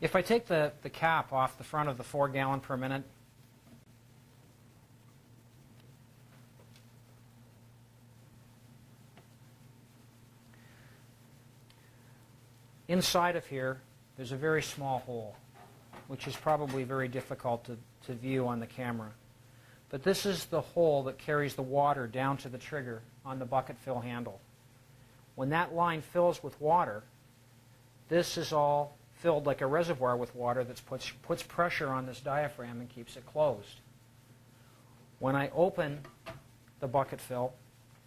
If I take the cap off the front of the 4 gallon per minute, inside of here there's a very small hole, which is probably very difficult to view on the camera. But this is the hole that carries the water down to the trigger on the bucket fill handle. When that line fills with water, this is all filled like a reservoir with water that puts pressure on this diaphragm and keeps it closed. When I open the bucket fill,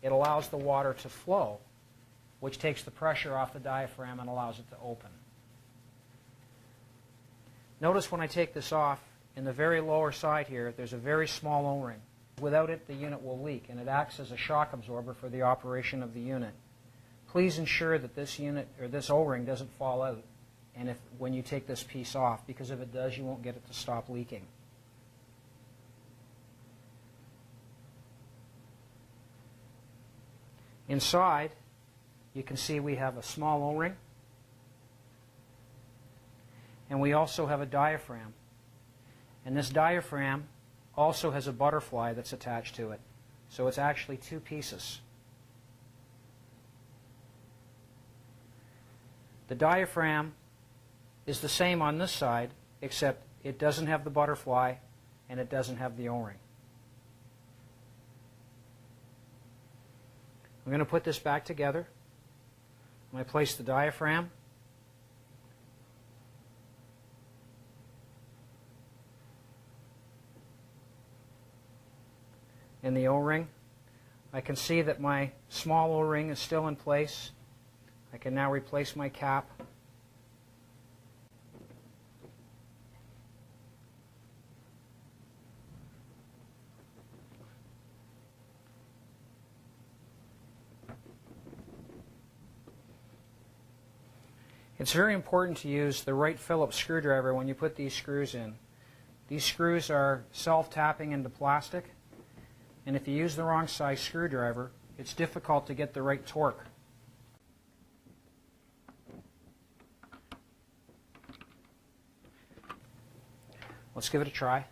it allows the water to flow, which takes the pressure off the diaphragm and allows it to open. Notice when I take this off, in the very lower side here, there's a very small O-ring. Without it, the unit will leak, and it acts as a shock absorber for the operation of the unit. Please ensure that this unit, or this O-ring, doesn't fall out when you take this piece off, because if it does, you won't get it to stop leaking. Inside, you can see we have a small O-ring, and we also have a diaphragm. And this diaphragm also has a butterfly that's attached to it. So it's actually 2 pieces. The diaphragm is the same on this side, except it doesn't have the butterfly and it doesn't have the O-ring. I'm going to put this back together. I'm going to place the diaphragm. And the O-ring. I can see that my small O-ring is still in place. I can now replace my cap. It's very important to use the right Phillips screwdriver when you put these screws in. These screws are self-tapping into plastic, and if you use the wrong size screwdriver, it's difficult to get the right torque. Let's give it a try.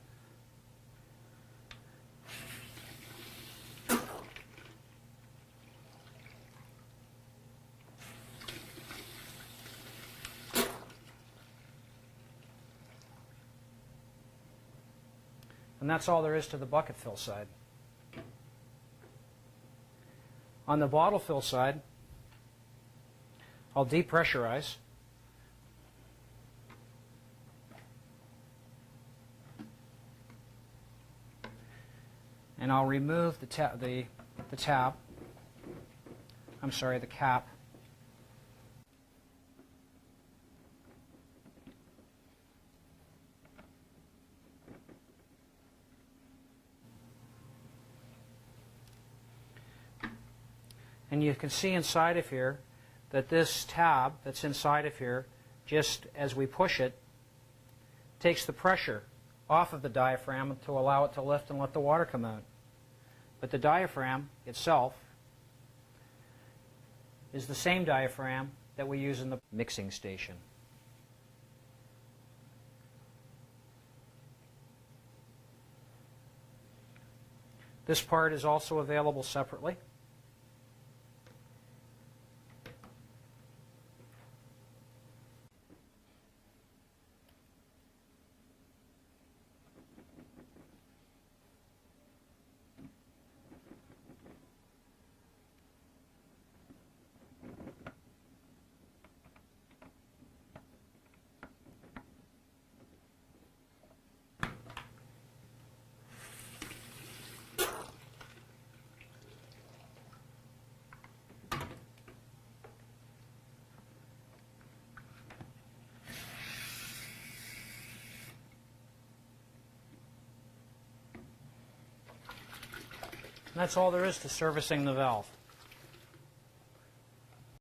And that's all there is to the bucket fill side. On the bottle fill side, I'll depressurize. And I'll remove the cap. And you can see inside of here that this tab that's inside of here, just as we push it, takes the pressure off of the diaphragm to allow it to lift and let the water come out. But the diaphragm itself is the same diaphragm that we use in the mixing station. This part is also available separately. And that's all there is to servicing the valve.